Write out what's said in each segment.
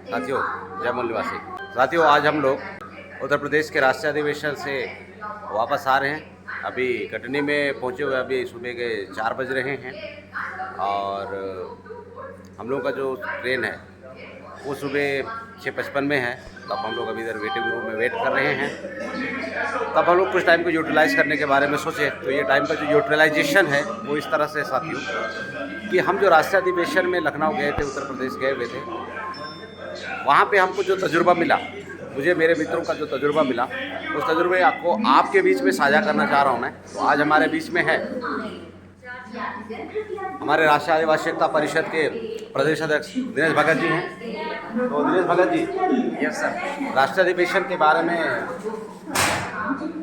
साथियों, जय मूल निवासी साथियों, आज हम लोग उत्तर प्रदेश के राष्ट्रीय अधिवेशन से वापस आ रहे हैं। अभी कटनी में पहुंचे हुए अभी सुबह के 4 बज रहे हैं और हम लोग का जो ट्रेन है वो सुबह 6:55 में है। तब हम लोग अभी इधर वेटिंग रूम में वेट कर रहे हैं। तब हम लोग कुछ टाइम को यूटिलाइज़ करने के बारे में सोचे तो ये टाइम का जो यूटिलाइजेशन है वो इस तरह से साथियों कि हम जो राष्ट्रीय अधिवेशन में लखनऊ गए थे, उत्तर प्रदेश गए हुए थे, वहाँ पे हमको जो तजुर्बा मिला, मुझे मेरे मित्रों का जो तजुर्बा मिला, उस तजुर्बे को आपके बीच में साझा करना चाह रहा हूँ मैं। तो आज हमारे बीच में है हमारे राष्ट्रीय आदिवासी एकता परिषद के प्रदेश अध्यक्ष दिनेश भगत जी हैं। तो दिनेश भगत जी, यस सर। राष्ट्रीय अधिवेशन के बारे में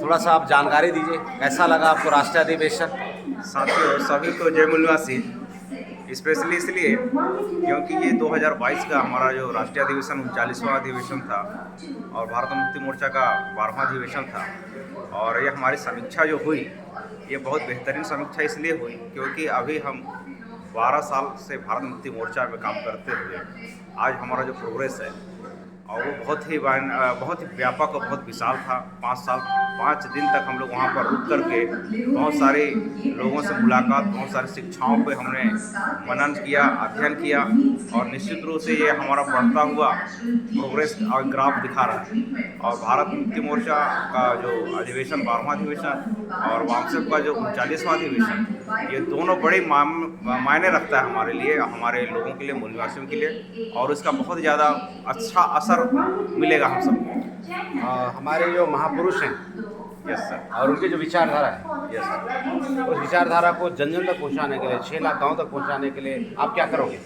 थोड़ा सा आप जानकारी दीजिए, कैसा लगा आपको राष्ट्रीय अधिवेशन? साथियों सभी को जय मूल निवासी। स्पेशली इसलिए क्योंकि ये 2022 का हमारा जो राष्ट्रीय अधिवेशन 39वां अधिवेशन था और भारत मुक्ति मोर्चा का 12वां अधिवेशन था। और ये हमारी समीक्षा जो हुई, ये बहुत बेहतरीन समीक्षा इसलिए हुई क्योंकि अभी हम 12 साल से भारत मुक्ति मोर्चा में काम करते हुए आज हमारा जो प्रोग्रेस है और वो बहुत ही व्यापक और बहुत विशाल था। 5 दिन तक हम लोग वहाँ पर रुक करके बहुत सारे लोगों से मुलाकात, बहुत सारी शिक्षाओं पे हमने मनन किया, अध्ययन किया और निश्चित रूप से ये हमारा बढ़ता हुआ प्रोग्रेस और ग्राफ दिखा रहा है। और भारत मुक्ति मोर्चा का जो अधिवेशन 12वां अधिवेशन और वामसेप का जो 39वां अधिवेशन, ये दोनों बड़े मायने रखता है हमारे लिए, हमारे लोगों के लिए, मूल निवासियों के लिए। और इसका बहुत ज़्यादा अच्छा असर मिलेगा हम सबको। हमारे जो महापुरुष हैं, यस सर, और उनकी जो विचारधारा है, यस सर, उस विचारधारा को जन जन तक पहुँचाने के लिए, 6 लाख गाँव तक पहुँचाने के लिए आप क्या करोगे?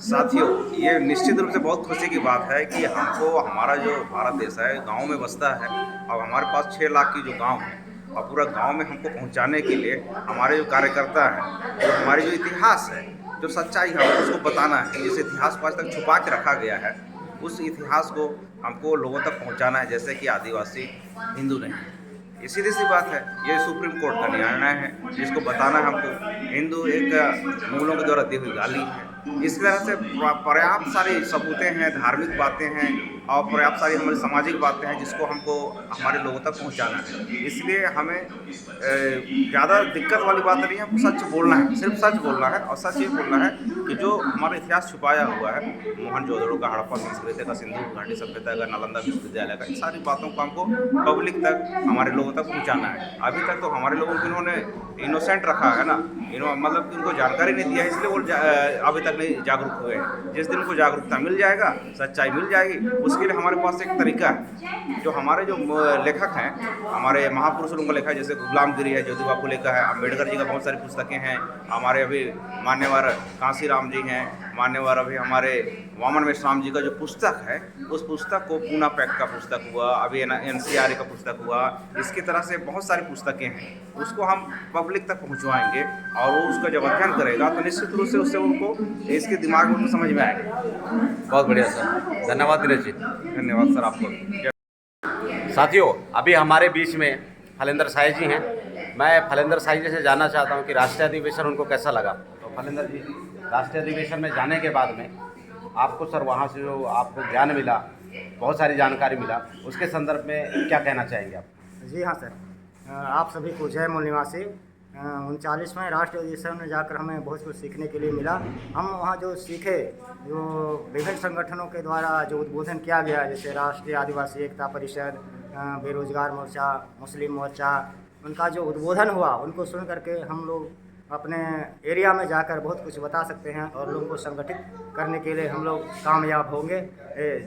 साथियों ये निश्चित रूप से बहुत खुशी की बात है कि हमको, हमारा जो भारत देश है गांव में बसता है और हमारे पास 6 लाख की जो गांव है और पूरा गांव में हमको पहुंचाने के लिए हमारे जो कार्यकर्ता हैं, जो हमारी जो इतिहास है, जो सच्चाई है, हमको उसको बताना है। जिस इतिहास को आज तक छुपा के रखा गया है, उस इतिहास को हमको लोगों तक पहुंचाना है, जैसे कि आदिवासी हिंदू नहीं। ये सीधी सी बात है, ये सुप्रीम कोर्ट का निर्णय है जिसको बताना है हमको। हिंदू एक मूलों के द्वारा दी हुई गाली है। इस तरह से पर्याप्त सारी सबूतें हैं, धार्मिक बातें हैं और पर्याप्त सारी हमारी सामाजिक बातें हैं जिसको हमको हमारे लोगों तक पहुंचाना है। इसलिए हमें ज़्यादा दिक्कत वाली बात नहीं है, हमको सच बोलना है, सिर्फ सच बोलना है। और सच ये बोलना है कि जो हमारा इतिहास छुपाया हुआ है, मोहनजोदड़ो का, हड़प्पा संस्कृति का, सिंधु घाटी सभ्यता का, नालंदा विश्वविद्यालय का, इन सारी बातों को हमको पब्लिक तक, हमारे लोगों तक पहुंचाना है। अभी तक तो हमारे लोगों को इन्होंने इनोसेंट रखा है ना, मतलब कि उनको जानकारी नहीं दिया है, इसलिए वो अभी तक नहीं जागरूक हुए हैं। जिस दिन को जागरूकता मिल जाएगा, सच्चाई मिल जाएगी, उसके लिए हमारे पास एक तरीका है। जो हमारे जो लेखक हैं, हमारे महापुरुषों को लिखा है, जैसे गुलाम गिरी है, ज्योतिबा फुले का है, अम्बेडकर जी का बहुत सारी पुस्तकें हैं। हमारे अभी मान्यवर कांसीराम जी हैं, मान्यवर अभी हमारे वामन मेश्राम जी का जो पुस्तक है, उस पुस्तक को पूना पैक का पुस्तक हुआ, अभी NCRA का पुस्तक हुआ, इसकी तरह से बहुत सारी पुस्तकें हैं। उसको हम पब्लिक तक पहुंचवाएंगे और वो उसका जब अध्ययन करेगा तो निश्चित रूप से उससे उनको इसके दिमाग में उनको समझ में आएगा। बहुत बढ़िया सर, धन्यवाद दिनेश जी। धन्यवाद सर आपको। साथियों, अभी हमारे बीच में फलेंद्र साई जी हैं। मैं फलेंद्र साई जी से जानना चाहता हूं कि राष्ट्रीय अधिवेशन उनको कैसा लगा। तो फलेंद्र जी, राष्ट्रीय अधिवेशन में जाने के बाद में आपको सर वहां से जो आपको ज्ञान मिला, बहुत सारी जानकारी मिला, उसके संदर्भ में क्या कहना चाहेंगे आप? जी हाँ सर, आप सभी को जय मूल निवासी। 39वें राष्ट्रीय अधिवेशन में जाकर हमें बहुत कुछ सीखने के लिए मिला। हम वहाँ जो सीखे, जो विभिन्न संगठनों के द्वारा जो उद्बोधन किया गया, जैसे राष्ट्रीय आदिवासी एकता परिषद, बेरोजगार मोर्चा, मुस्लिम मोर्चा, उनका जो उद्बोधन हुआ, उनको सुन करके हम लोग अपने एरिया में जाकर बहुत कुछ बता सकते हैं और लोगों को संगठित करने के लिए हम लोग कामयाब होंगे,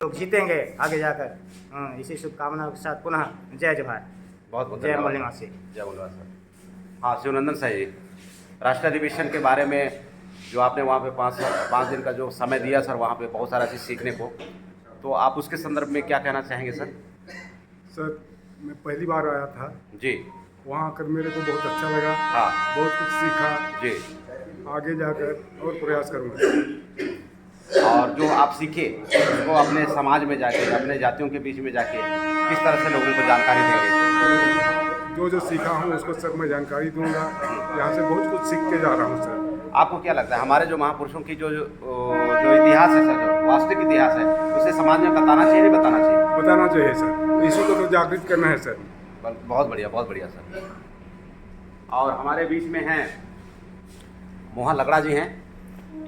लोग जीतेंगे आगे जाकर। इसी शुभकामनाओं के साथ पुनः जय जवाहर। बहुत बहुत जय मूल निवासी। जय मूल निवासी। हाँ, शिवनंदन साई जी, राष्ट्रीय अधिवेशन के बारे में जो आपने वहाँ पे 5 दिन का जो समय दिया सर, वहाँ पे बहुत सारा चीज़ सीखने को, तो आप उसके संदर्भ में क्या कहना चाहेंगे सर? सर, मैं पहली बार आया था जी। वहाँ आकर मेरे को बहुत अच्छा लगा। हाँ, बहुत कुछ सीखा जी। आगे जाकर और प्रयास करूँगा। और जो आप सीखे उसको अपने समाज में जाके, अपने जातियों के बीच में जाके किस तरह से लोगों को जानकारी देंगे? जो सीखा हूँ उसको सब मैं जानकारी दूंगा। यहाँ से बहुत कुछ सीख के जा रहा हूँ सर। आपको क्या लगता है हमारे जो महापुरुषों की जो इतिहास है सर, जो वास्तविक इतिहास है, उसे अपने समाज में बताना चाहिए नहीं बताना चाहिए? बताना चाहिए सर, इसी को तो जागृत करना है सर। बहुत बढ़िया सर। और हमारे बीच में हैं मोहन लकड़ा जी हैं,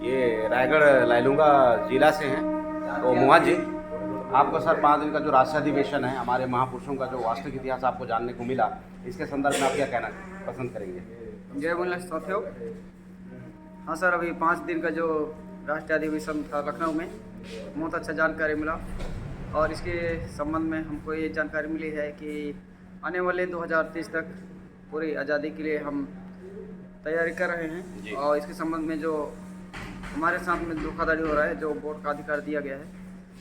ये रायगढ़ लाइलुंगा जिला से हैं। तो मोहन जी, आपको सर 5 दिन का जो राष्ट्रीय अधिवेशन है, हमारे महापुरुषों का जो वास्तविक इतिहास आपको जानने को मिला, इसके संदर्भ में आप क्या कहना पसंद करेंगे? जय बोलना साथियों। हाँ सर, अभी 5 दिन का जो राष्ट्रीय अधिवेशन था लखनऊ में, बहुत अच्छा जानकारी मिला। और इसके संबंध में हमको ये जानकारी मिली है कि आने वाले 2030 तक पूरी आज़ादी के लिए हम तैयारी कर रहे हैं। और इसके संबंध में जो हमारे साथ में धोखाधड़ी हो रहा है, जो वोट का अधिकार दिया गया है,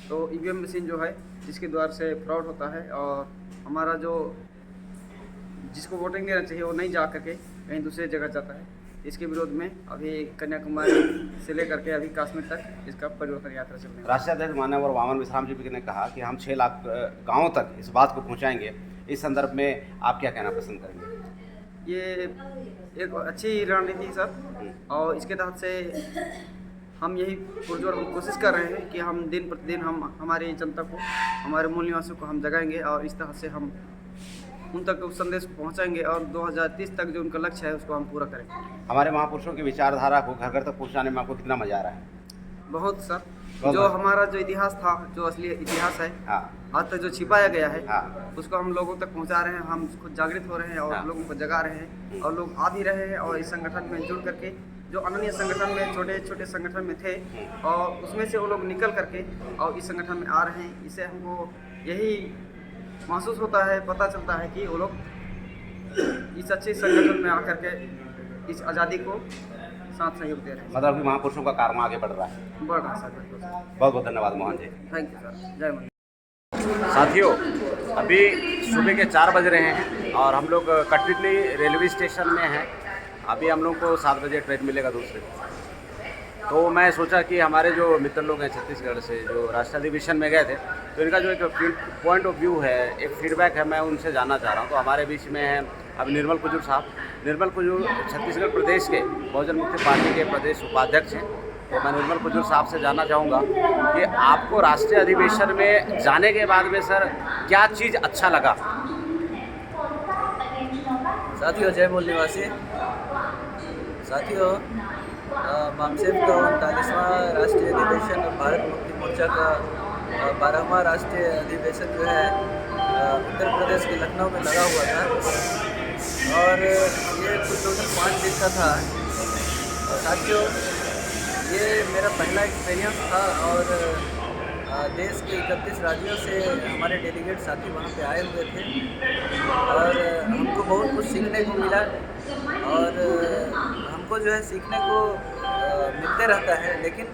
तो ईवीएम मशीन जो है जिसके द्वारा से फ्रॉड होता है और हमारा जो जिसको वोटिंग देना चाहिए वो नहीं जा करके कहीं दूसरी जगह जाता है। इसके विरोध में अभी कन्याकुमारी से लेकर के अभी कश्मीर तक इसका परिवर्तन यात्रा चल रही है। राष्ट्रीय अध्यक्ष माननीय वामन विश्राम जी ने कहा कि हम 6 लाख गाँवों तक इस बात को पहुँचाएंगे। इस संदर्भ में आप क्या कहना पसंद करेंगे? ये एक अच्छी रणनीति है सर, और इसके तहत से हम यही पुरजोर कोशिश कर रहे हैं कि हम दिन प्रतिदिन हम हमारी जनता को, हमारे मूल निवासियों को हम जगाएंगे और इस तरह से हम उन तक उस संदेश को पहुंचाएंगे और 2030 तक जो उनका लक्ष्य है उसको हम पूरा करेंगे। हमारे महापुरुषों की विचारधारा को घर घर तक पहुंचाने में आपको कितना मजा आ रहा है? बहुत सर, जो हमारा जो इतिहास था, जो असली इतिहास है, आज तक जो छिपाया गया है, उसको हम लोगों तक पहुंचा रहे हैं। हम खुद जागृत हो रहे हैं और लोगों को जगा रहे हैं और लोग आ भी रहे हैं। और इस संगठन में जुड़ करके जो अनन्य संगठन में छोटे छोटे संगठन में थे और उसमें से वो लोग निकल करके और इस संगठन में आ रहे हैं। इससे हमको यही महसूस होता है, पता चलता है कि वो लोग इस अच्छे संगठन में आकर के इस आज़ादी को साथ सहयोग दे रहे हैं। मतलब कि महापुरुषों का कार्य आगे बढ़ रहा है। सर, बहुत बहुत धन्यवाद Mohan ji. Thank you sir. जय मंदिर। साथियों, अभी सुबह के 4 बज रहे हैं और हम लोग कटनी रेलवे स्टेशन में हैं। अभी हम लोग को 7 बजे ट्रेन मिलेगा दूसरे। तो मैं सोचा कि हमारे जो मित्र लोग हैं छत्तीसगढ़ से, जो राष्ट्रीय अधिवेशन में गए थे, तो इनका जो एक पॉइंट ऑफ व्यू है, एक फीडबैक है, मैं उनसे जानना चाह रहा हूँ। तो हमारे बीच में हैं अभी निर्मल कुजूर साहब। निर्मल कुजूर छत्तीसगढ़ प्रदेश के बहुजन मुक्ति पार्टी के प्रदेश उपाध्यक्ष हैं। तो मैं निर्मल कुजूर साहब से जानना चाहूँगा कि आपको राष्ट्रीय अधिवेशन में जाने के बाद में सर क्या चीज़ अच्छा लगा? साथियों, जय मूल निवासी। साथियों, मामसेप का 39वां राष्ट्रीय अधिवेशन और भारत मुक्ति मोर्चा का 12वां राष्ट्रीय अधिवेशन जो है उत्तर प्रदेश के लखनऊ में लगा हुआ था और ये कुल टोटल 5 दिन का था। और साथियों, ये मेरा पहला एक्सपीरियंस था और देश के 31 राज्यों से हमारे डेलीगेट साथी वहाँ पे आए हुए थे और हमको बहुत कुछ सीखने को मिला। और हमको जो है सीखने को मिलते रहता है, लेकिन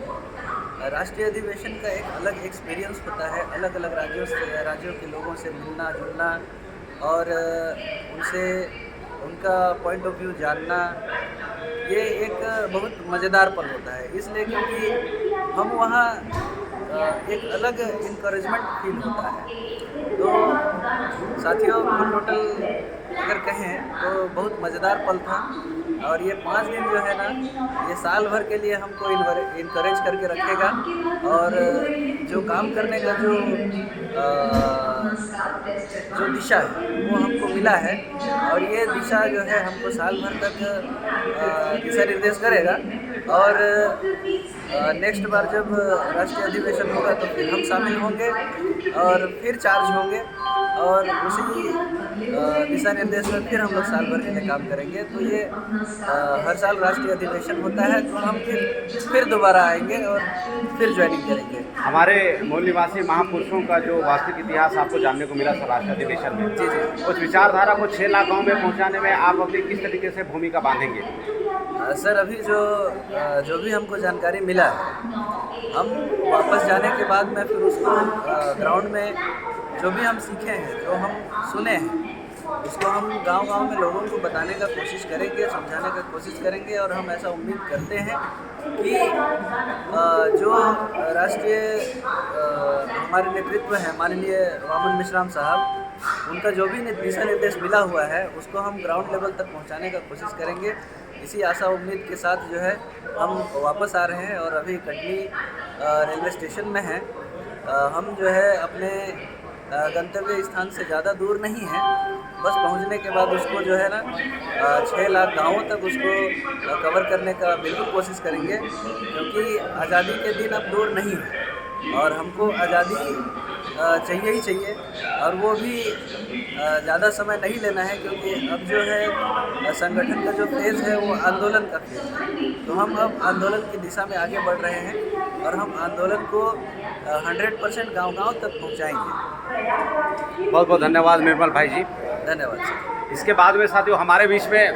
राष्ट्रीय अधिवेशन का एक अलग एक्सपीरियंस होता है। अलग अलग राज्यों के लोगों से मिलना जुलना और उनसे उनका पॉइंट ऑफ व्यू जानना, ये एक बहुत मज़ेदार पल होता है। इसलिए क्योंकि हम वहाँ एक अलग इनकरेजमेंट फील होता है। तो साथियों, टोटल अगर कहें तो बहुत मज़ेदार पल था। और ये 5 दिन जो है ना, ये साल भर के लिए हमको इनकरेज करके रखेगा। और जो काम करने का जो दिशा है वो हमको मिला है और ये दिशा जो है हमको साल भर तक दिशा निर्देश करेगा। और नेक्स्ट बार जब राष्ट्रीय अधिवेशन होगा तो फिर हम शामिल होंगे और फिर चार्ज होंगे और उसी दिशा निर्देश में फिर हम लोग साल भर के लिए काम करेंगे। तो ये हर साल राष्ट्रीय अधिवेशन होता है, तो हम फिर दोबारा आएंगे और फिर ज्वाइनिंग करेंगे। हमारे मूल निवासी महापुरुषों का जो वास्तविक इतिहास आपको जानने को मिला सर राष्ट्रीय अधिवेशन में, जी, उस विचारधारा को 6 लाख गाँव में पहुँचाने में आप अपनी किस तरीके से भूमिका बांधेंगे? सर, अभी जो भी हमको जानकारी मिला है, हम वापस जाने के बाद में फिर उसको ग्राउंड में जो भी हम सीखे हैं, जो हम सुने हैं, उसको हम गांव-गांव में लोगों को बताने का कोशिश करेंगे, समझाने का कोशिश करेंगे। और हम ऐसा उम्मीद करते हैं कि जो राष्ट्रीय हमारे नेतृत्व हैं, माननीय वामन विश्राम साहब, उनका जो भी दिशा निर्देश मिला हुआ है उसको हम ग्राउंड लेवल तक पहुंचाने का कोशिश करेंगे। इसी आशा उम्मीद के साथ जो है हम वापस आ रहे हैं और अभी कटनी रेलवे स्टेशन में हैं हम जो है अपने गंतव्य स्थान से ज़्यादा दूर नहीं हैं। बस पहुंचने के बाद उसको जो है ना 6 लाख गाँवों तक उसको कवर करने का बिल्कुल कोशिश करेंगे, क्योंकि आज़ादी के दिन अब दूर नहीं है और हमको आज़ादी चाहिए ही चाहिए, और वो भी ज़्यादा समय नहीं लेना है, क्योंकि अब जो है संगठन का जो फेज़ है वो आंदोलन का फेज़ है। तो हम अब आंदोलन की दिशा में आगे बढ़ रहे हैं और हम आंदोलन को 100% गांव-गांव तक पहुंचाएंगे। बहुत बहुत धन्यवाद निर्मल भाई जी। धन्यवाद सर। इसके बाद में साथियों हमारे बीच में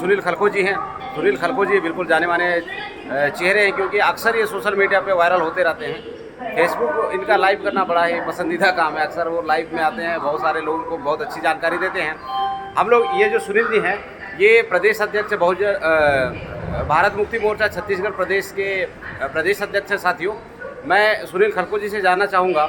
सुनील खलखो जी हैं। सुनील खलखो जी बिल्कुल जाने माने चेहरे हैं, क्योंकि अक्सर ये सोशल मीडिया पे वायरल होते रहते हैं। फेसबुक इनका लाइव करना बड़ा ही पसंदीदा काम है। अक्सर वो लाइव में आते हैं, बहुत सारे लोगों को बहुत अच्छी जानकारी देते हैं। हम लोग ये जो सुनील जी हैं, ये प्रदेश अध्यक्ष भारत मुक्ति मोर्चा छत्तीसगढ़ प्रदेश के प्रदेश अध्यक्ष हैं। साथियों मैं सुनील खलखो जी से जानना चाहूँगा,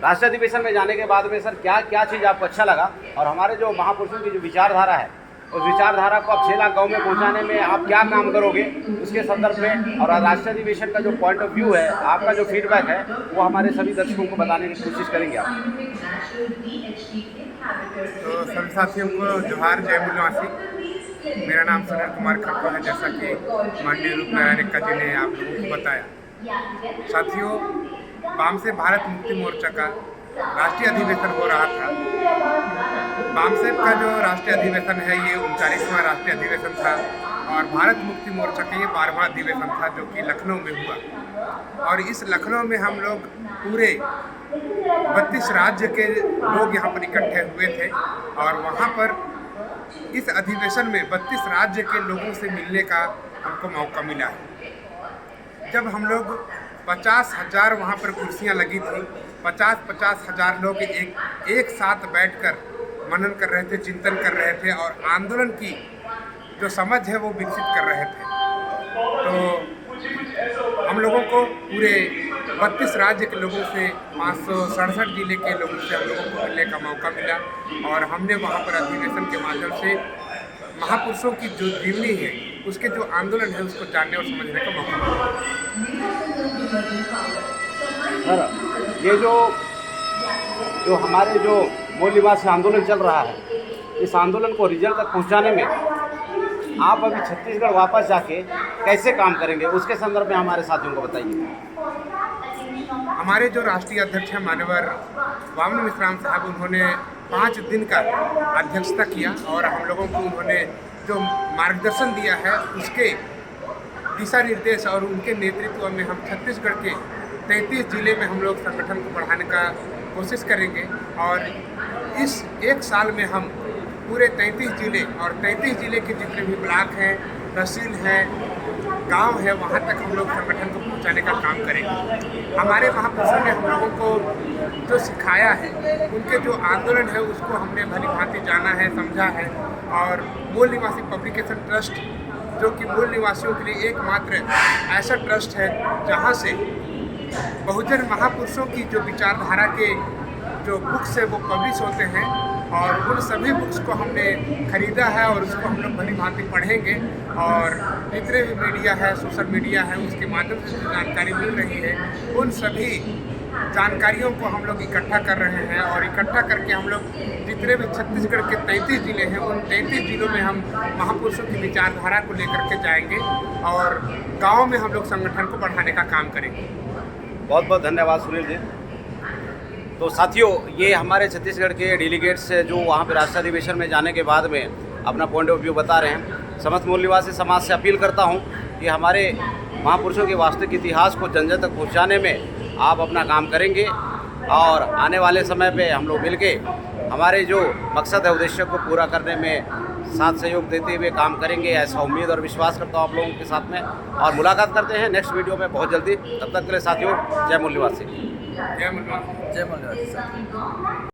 राष्ट्रीय अधिवेशन में जाने के बाद में सर क्या क्या चीज़ आपको अच्छा लगा, और हमारे जो महापुरुषों की जो विचारधारा है उस विचारधारा को आप 6 लाख गाँव में पहुंचाने में आप क्या काम करोगे उसके संदर्भ में, और राष्ट्रीय अधिवेशन का जो पॉइंट ऑफ व्यू है, आपका जो फीडबैक है वो हमारे सभी दर्शकों को बताने की कोशिश करेंगे आप। तो सभी साथियों को जोहार, जय मूल्यवासी। मेरा नाम सुनील कुमार खलखो है, जैसा कि माननीय रूपनारायण एक्का जी ने आप लोगों को बताया। साथियों, वाम से भारत मुक्ति मोर्चा का राष्ट्रीय अधिवेशन हो रहा था। वामसेप का जो राष्ट्रीय अधिवेशन है ये 39वां राष्ट्रीय अधिवेशन था, और भारत मुक्ति मोर्चा का ये 12वां अधिवेशन था, जो कि लखनऊ में हुआ। और इस लखनऊ में हम लोग पूरे 32 राज्य के लोग यहाँ पर इकट्ठे हुए थे, और वहाँ पर इस अधिवेशन में 32 राज्य के लोगों से मिलने का हमको मौका मिला है। जब हम लोग 50,000 वहाँ पर कुर्सियाँ लगी थी, 50 हज़ार लोग एक साथ बैठकर मनन कर रहे थे, चिंतन कर रहे थे, और आंदोलन की जो समझ है वो विकसित कर रहे थे। तो हम लोगों को पूरे 32 राज्य के लोगों से 567 जिले के लोगों से हम लोगों को मिलने का मौका मिला, और हमने वहाँ पर अधिवेशन के माध्यम से महापुरुषों की जो जीवनी है, उसके जो आंदोलन है, उसको जानने और समझने का मौका मिला। सर ये जो हमारे जो मूल निवासी आंदोलन चल रहा है, इस आंदोलन को रिजल्ट तक पहुंचाने में आप अभी छत्तीसगढ़ वापस जाके कैसे काम करेंगे, उसके संदर्भ में हमारे साथियों को बताइए। हमारे जो राष्ट्रीय अध्यक्ष हैं माननीय वामन मिश्राम साहब, उन्होंने 5 दिन का अध्यक्षता किया, और हम लोगों को उन्होंने जो मार्गदर्शन दिया है उसके दिशा निर्देश और उनके नेतृत्व में हम छत्तीसगढ़ के 33 जिले में हम लोग संगठन को बढ़ाने का कोशिश करेंगे, और इस 1 साल में हम पूरे 33 जिले और 33 जिले के जितने भी ब्लॉक हैं, तहसील हैं, गांव है, वहां तक हम लोग संगठन को पहुंचाने का काम करेंगे। हमारे महापुरुषों ने हम लोगों को जो सिखाया है, उनके जो आंदोलन है उसको हमने भली भांति जाना है, समझा है, और मूल निवासी पब्लिकेशन ट्रस्ट, जो कि मूल निवासियों के लिए एकमात्र ऐसा ट्रस्ट है जहाँ से बहुजन महापुरुषों की जो विचारधारा के जो बुक्स है वो पब्लिश होते हैं, और उन सभी बुक्स को हमने खरीदा है, और उसको हम लोग भली भांति पढ़ेंगे, और जितने भी मीडिया है, सोशल मीडिया है, उसके माध्यम से जो जानकारी मिल रही है, उन सभी जानकारियों को हम लोग इकट्ठा कर रहे हैं, और इकट्ठा करके हम लोग जितने भी छत्तीसगढ़ के 33 जिले हैं, उन 33 जिलों में हम महापुरुषों की विचारधारा को लेकर के जाएंगे, और गाँव में हम लोग संगठन को बढ़ाने का काम करेंगे। बहुत बहुत धन्यवाद सुनील जी। तो साथियों, ये हमारे छत्तीसगढ़ के डेलीगेट्स जो वहाँ पे राष्ट्रीय अधिवेशन में जाने के बाद में अपना पॉइंट ऑफ व्यू बता रहे हैं। समस्त मूल निवासी समाज से अपील करता हूँ कि हमारे महापुरुषों के वास्तविक इतिहास को जन जन तक पहुँचाने में आप अपना काम करेंगे, और आने वाले समय पे हम लोग मिलके हमारे जो मकसद है, उद्देश्य को पूरा करने में साथ सहयोग देते हुए काम करेंगे, ऐसा उम्मीद और विश्वास करता हूँ आप लोगों के साथ में। और मुलाकात करते हैं नेक्स्ट वीडियो में बहुत जल्दी। तब तक के लिए साथियों, जय मूल निवासी। जय मूल्यवासी। जय मूल्यवासी।